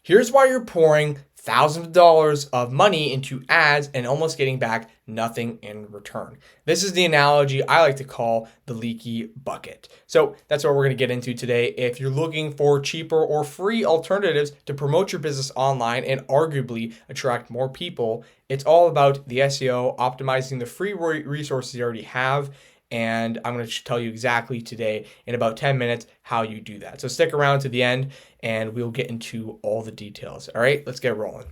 Here's why you're pouring thousands of dollars of money into ads and almost getting back nothing in return. This is the analogy I like to call the leaky bucket. So that's what we're going to get into today. If you're looking for cheaper or free alternatives to promote your business online and arguably attract more people, it's all about the SEO, optimizing the free resources you already have. And I'm going to tell you exactly today in about 10 minutes how you do that. So stick around to the end and we'll get into all the details. All right, let's get rolling.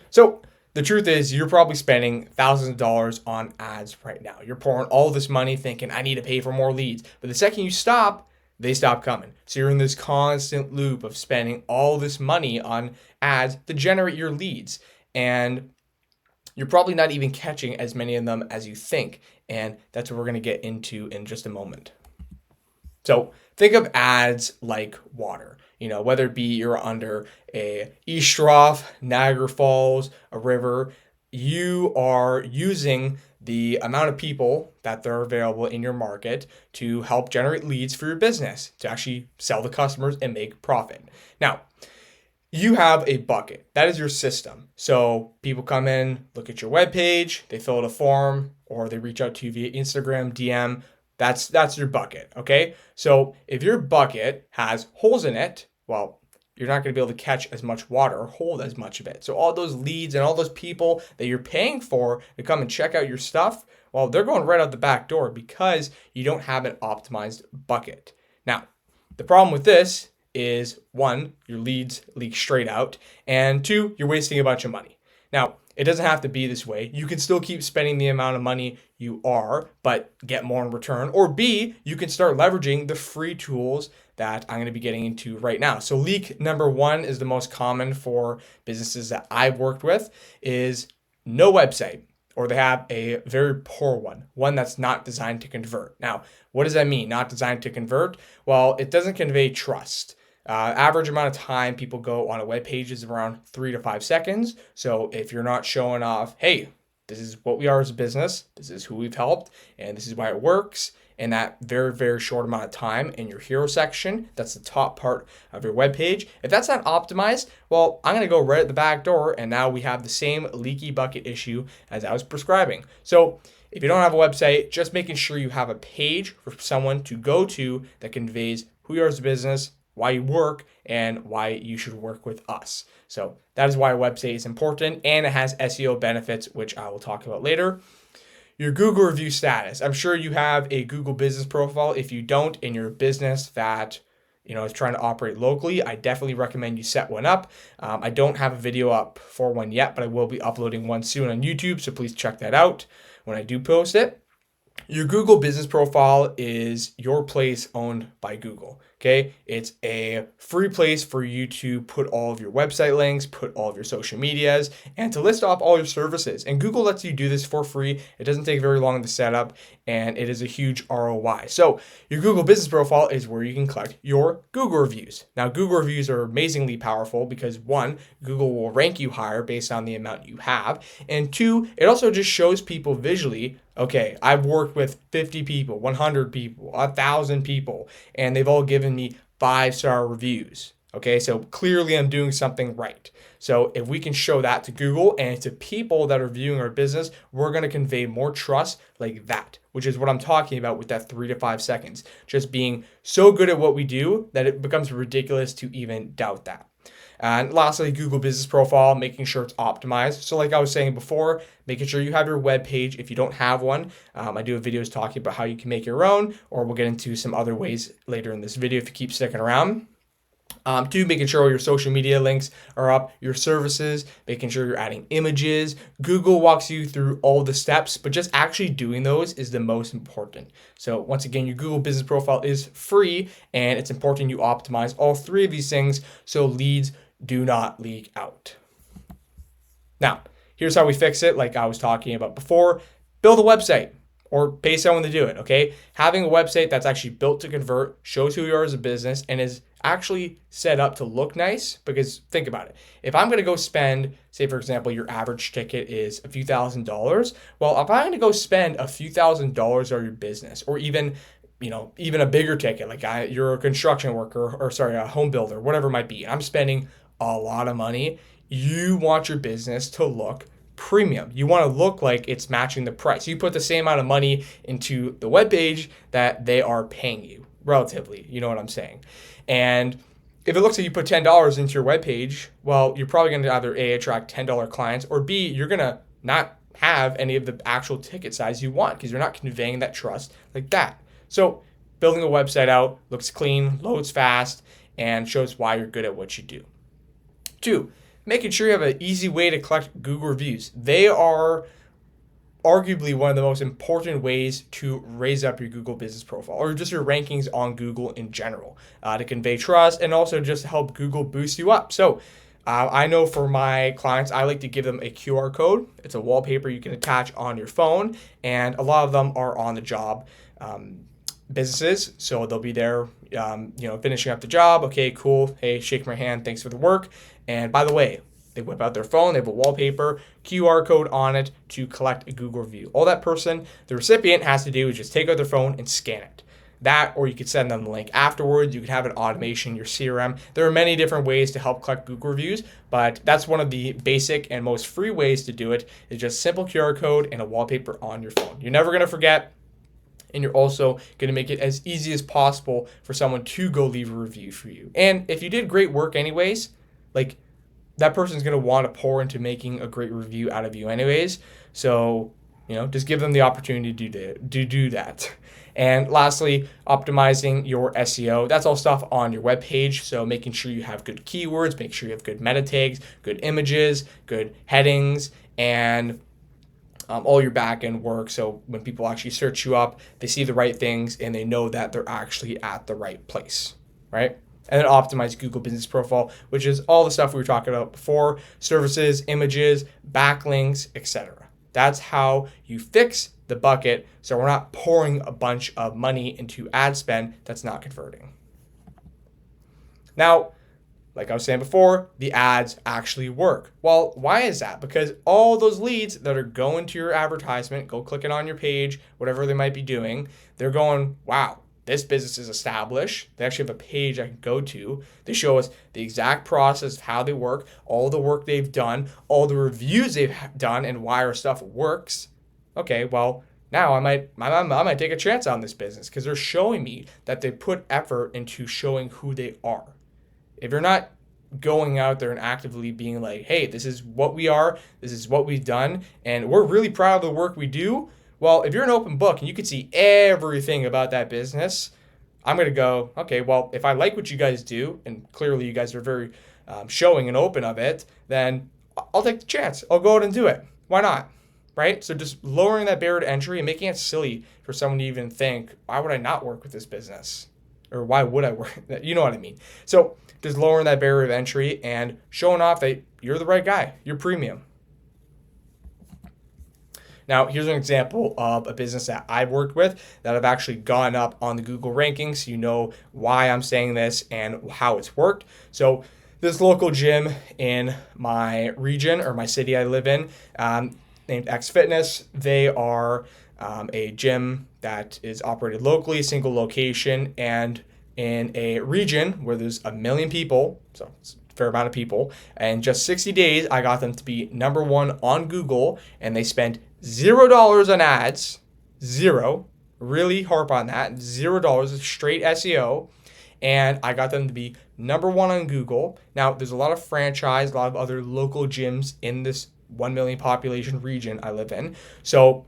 So the truth is you're probably spending thousands of dollars on ads right now. You're pouring all this money thinking I need to pay for more leads. But the second you stop, they stop coming. So you're in this constant loop of spending all this money on ads to generate your leads. And you're probably not even catching as many of them as you think. And that's what we're going to get into in just a moment. So think of ads like water, whether it be you're under a East Trough, Niagara Falls, a river, you are using the amount of people that are available in your market to help generate leads for your business, to actually sell to customers and make profit. Now, you have a bucket. That is your system. So people come in, look at your webpage, they fill out a form, or they reach out to you via Instagram, DM. That's your bucket, okay? So if your bucket has holes in it, well, you're not going to be able to catch as much water or hold as much of it. So all those leads and all those people that you're paying for to come and check out your stuff, well, they're going right out the back door because you don't have an optimized bucket. Now, the problem with this is one, your leads leak straight out, and two, you're wasting a bunch of money. Now, it doesn't have to be this way. You can still keep spending the amount of money you are, but get more in return. Or B, you can start leveraging the free tools that I'm going to be getting into right now. So leak number one is the most common for businesses that I've worked with is no website, or they have a very poor one that's not designed to convert. Now, what does that mean? Not designed to convert? Well, it doesn't convey trust. Average amount of time people go on a web page is around 3 to 5 seconds. So if you're not showing off, hey, this is what we are as a business, this is who we've helped, and this is why it works, in that very, very short amount of time in your hero section, that's the top part of your web page. If that's not optimized, well, I'm going to go right at the back door, and now we have the same leaky bucket issue as I was prescribing. So if you don't have a website, just making sure you have a page for someone to go to that conveys who you are as a business, why you work, and why you should work with us. So that is why a website is important, and it has SEO benefits, which I will talk about later. Your Google review status. I'm sure you have a Google business profile. If you don't, in your business that is trying to operate locally, I definitely recommend you set one up. I don't have a video up for one yet, but I will be uploading one soon on YouTube, so please check that out when I do post it. Your Google business profile is your place owned by Google. Okay, it's a free place for you to put all of your website links, put all of your social medias, and to list off all your services. And Google lets you do this for free. It doesn't take very long to set up, and it is a huge ROI. So your Google business profile is where you can collect your Google reviews. Now, Google reviews are amazingly powerful because one, Google will rank you higher based on the amount you have, and two, it also just shows people visually, okay, I've worked with 50 people, 100 people, 1,000 people, and they've all given me 5-star reviews. Okay, so clearly I'm doing something right. So if we can show that to Google and to people that are viewing our business, we're going to convey more trust like that, which is what I'm talking about with that 3 to 5 seconds. Just being so good at what we do that it becomes ridiculous to even doubt that. And lastly, Google business profile, making sure it's optimized. So like I was saying before, making sure you have your web page. If you don't have one, I do have videos talking about how you can make your own, or we'll get into some other ways later in this video if you keep sticking around. Two, making sure all your social media links are up, your services, making sure you're adding images. Google walks you through all the steps, but just actually doing those is the most important. So once again, your Google business profile is free, and it's important you optimize all three of these things so leads do not leak out. Now, here's how we fix it, like I was talking about before. Build a website or pay someone to do it, okay? Having a website that's actually built to convert, shows who you are as a business, and is actually set up to look nice. Because think about it. If I'm going to go spend, say for example, your average ticket is a few $1,000s. Well, if I'm going to go spend a few $1,000s on your business, or even even a bigger ticket, like you're a construction worker or sorry, a home builder, whatever it might be. I'm spending a lot of money. You want your business to look premium. You want to look like it's matching the price. You put the same amount of money into the webpage that they are paying you relatively. You know what I'm saying? And if it looks like you put $10 into your webpage, well, you're probably going to either A, attract $10 clients, or B, you're going to not have any of the actual ticket size you want because you're not conveying that trust like that. So building a website out looks clean, loads fast, and shows why you're good at what you do. 2, making sure you have an easy way to collect Google reviews. They are arguably one of the most important ways to raise up your Google business profile or just your rankings on Google in general, to convey trust and also just help Google boost you up. So I know for my clients, I like to give them a QR code. It's a wallpaper you can attach on your phone, and a lot of them are on the job businesses. So they'll be there, finishing up the job. Okay, cool. Hey, shake my hand. Thanks for the work. And by the way, they whip out their phone, they have a wallpaper, QR code on it to collect a Google review. All that person, the recipient, has to do is just take out their phone and scan it. That, or you could send them the link afterwards. You could have an automation in your CRM. There are many different ways to help collect Google reviews, but that's one of the basic and most free ways to do it, is just simple QR code and a wallpaper on your phone. You're never going to forget, and you're also going to make it as easy as possible for someone to go leave a review for you. And if you did great work anyways, like, that person's going to want to pour into making a great review out of you anyways. So, just give them the opportunity to do that. And lastly, optimizing your SEO. That's all stuff on your webpage. So making sure you have good keywords, make sure you have good meta tags, good images, good headings, and all your back-end work. So when people actually search you up, they see the right things and they know that they're actually at the right place, right? And then optimize Google Business Profile, which is all the stuff we were talking about before: services, images, backlinks, etc. That's how you fix the bucket, so we're not pouring a bunch of money into ad spend that's not converting. Now, like I was saying before, the ads actually work. Well, why is that? Because all those leads that are going to your advertisement, go clicking on your page, whatever they might be doing, they're going, wow, this business is established. They actually have a page I can go to. They show us the exact process of how they work, all the work they've done, all the reviews they've done, and why our stuff works. Okay, well, now I might take a chance on this business because they're showing me that they put effort into showing who they are. If you're not going out there and actively being like, hey, this is what we are, this is what we've done, and we're really proud of the work we do, well, if you're an open book and you can see everything about that business, I'm going to go, okay, well, if I like what you guys do, and clearly you guys are very showing and open of it, then I'll take the chance. I'll go out and do it. Why not? Right? So just lowering that barrier to entry and making it silly for someone to even think, why would I not work with this business? Or why would I work? You know what I mean? So just lowering that barrier of entry and showing off that you're the right guy. You're premium. Now, here's an example of a business that I've worked with that I've actually gone up on the Google rankings. So you know why I'm saying this and how it's worked. So this local gym in my region or my city I live in, named X Fitness, they are a gym that is operated locally, single location, and in a region where there's 1 million people, so it's a fair amount of people. And just 60 days, I got them to be #1 on Google, and they spent $0 on ads, zero, really harp on that, $0, straight SEO, and I got them to be #1 on Google. Now, there's a lot of franchise, a lot of other local gyms in this 1 million population region I live in. So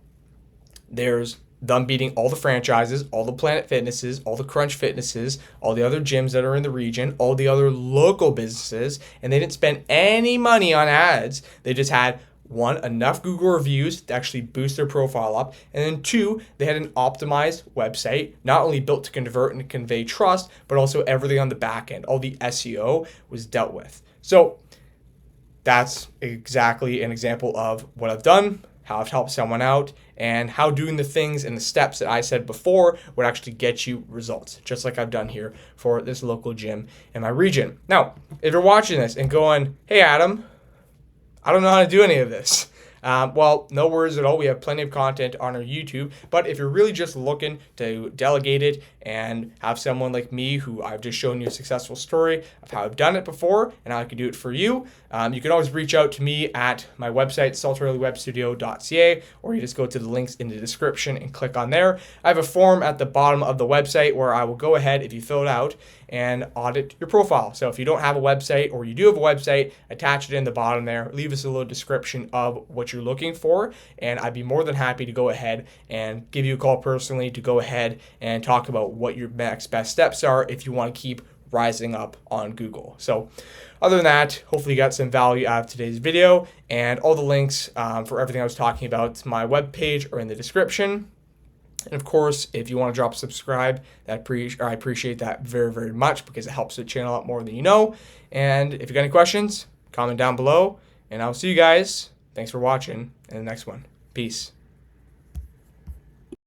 there's them beating all the franchises, all the Planet Fitnesses, all the Crunch Fitnesses, all the other gyms that are in the region, all the other local businesses, and they didn't spend any money on ads. They just had, 1, enough Google reviews to actually boost their profile up, and then 2, they had an optimized website, not only built to convert and convey trust, but also everything on the back end. All the SEO was dealt with. So that's exactly an example of what I've done, how I've helped someone out, and how doing the things and the steps that I said before would actually get you results, just like I've done here for this local gym in my region. Now, if you're watching this and going, hey, Adam, I don't know how to do any of this. Well, no worries at all. We have plenty of content on our YouTube. But if you're really just looking to delegate it and have someone like me, who I've just shown you a successful story of how I've done it before and how I can do it for you, you can always reach out to me at my website, saltarelliwebstudio.ca, or you just go to the links in the description and click on there. I have a form at the bottom of the website where I will go ahead, if you fill it out, and audit your profile. So if you don't have a website, or you do have a website, attach it in the bottom there. Leave us a little description of what you're looking for, and I'd be more than happy to go ahead and give you a call personally to go ahead and talk about what your next best steps are if you want to keep rising up on Google. So other than that, hopefully you got some value out of today's video, and all the links for everything I was talking about to my webpage are in the description. And of course, if you want to drop a subscribe, I appreciate that very, very much, because it helps the channel out more than you know. And if you got any questions, comment down below, and I'll see you guys. Thanks for watching in the next one. Peace.